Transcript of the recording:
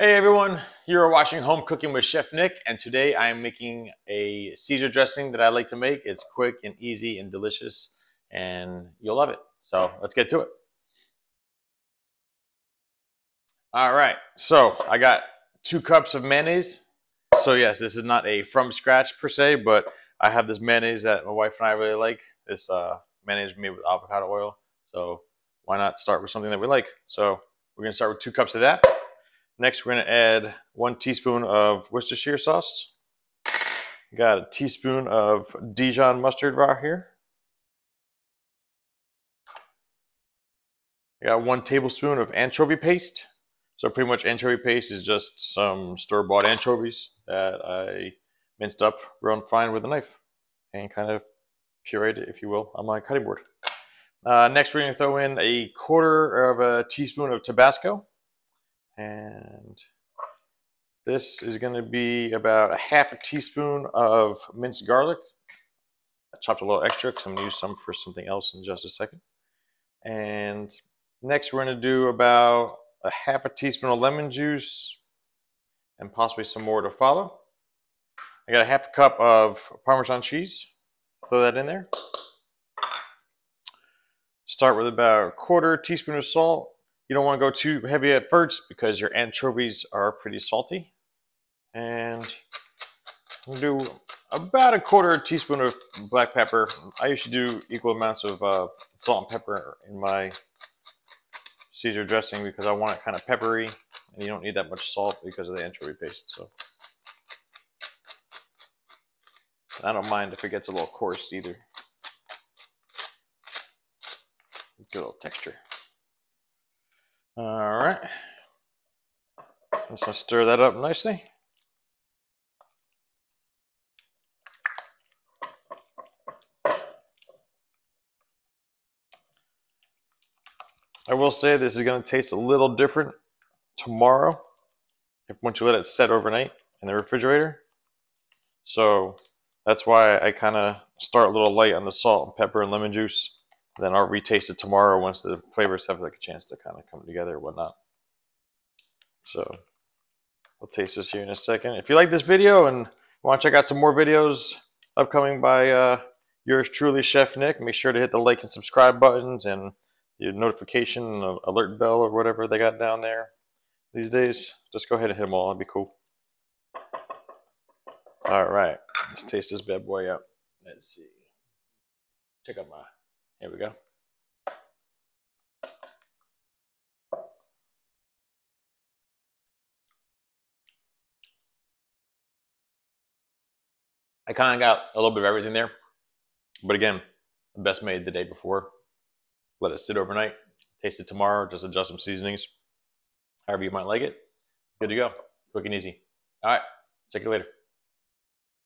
Hey everyone, you're watching Home Cooking with Chef Nick, and today I'm making a Caesar dressing that I like to make. It's quick and easy and delicious, and you'll love it. So let's get to it. All right, so I got 2 cups of mayonnaise. So yes, this is not a from scratch per se, but I have this mayonnaise that my wife and I really like. This mayonnaise made with avocado oil. So why not start with something that we like? So we're gonna start with 2 cups of that. Next, we're going to add 1 teaspoon of Worcestershire sauce. Got a teaspoon of Dijon mustard right here. Got 1 tablespoon of anchovy paste. So pretty much anchovy paste is just some store-bought anchovies that I minced up real fine with a knife and kind of pureed it, if you will, on my cutting board. Next, we're going to throw in a 1/4 of a teaspoon of Tabasco. And this is going to be about a 1/2 teaspoon of minced garlic. I chopped a little extra because I'm going to use some for something else in just a second. And next we're going to do about a 1/2 teaspoon of lemon juice and possibly some more to follow. I got a 1/2 cup of Parmesan cheese. Throw that in there. Start with about 1/4 teaspoon of salt. You don't want to go too heavy at first because your anchovies are pretty salty. And we'll do about a 1/4 teaspoon of black pepper. I usually do equal amounts of salt and pepper in my Caesar dressing because I want it kind of peppery, and you don't need that much salt because of the anchovy paste. So I don't mind if it gets a little coarse either. Good little texture. All right, let's stir that up nicely. I will say this is going to taste a little different tomorrow once you let it set overnight in the refrigerator. So that's why I kind of start a little light on the salt and pepper and lemon juice. Then I'll retaste it tomorrow once the flavors have like a chance to kind of come together and whatnot. So we'll taste this here in a second. If you like this video and want to check out some more videos upcoming by yours truly, Chef Nick, make sure to hit the like and subscribe buttons and your notification alert bell or whatever they got down there these days. Just go ahead and hit them all. It'd be cool. All right, let's taste this bad boy out. Let's see. Check out my. Here we go. I kind of got a little bit of everything there, but again, best made the day before. Let it sit overnight. Taste it tomorrow. Just adjust some seasonings, however you might like it. Good to go. Quick and easy. All right. Check you later.